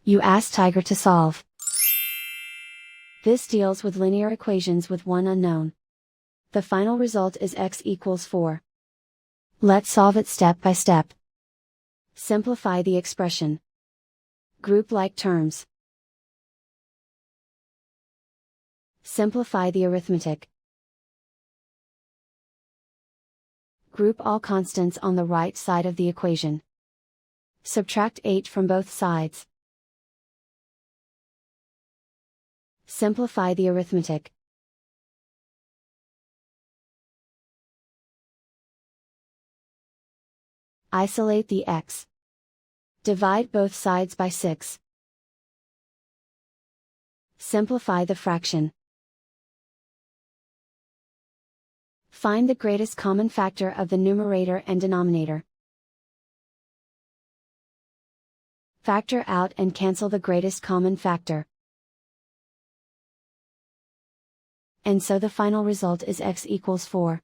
You ask Tiger to solve. This deals with linear equations with one unknown. The final result is x equals 4. Let's solve it step by step. Simplify the expression. Group like terms. Simplify the arithmetic. Group all constants on the right side of the equation. Subtract 8 from both sides. Simplify the arithmetic. Isolate the x. Divide both sides by 6. Simplify the fraction. Find the greatest common factor of the numerator and denominator. Factor out and cancel the greatest common factor. And so the final result is x equals 4.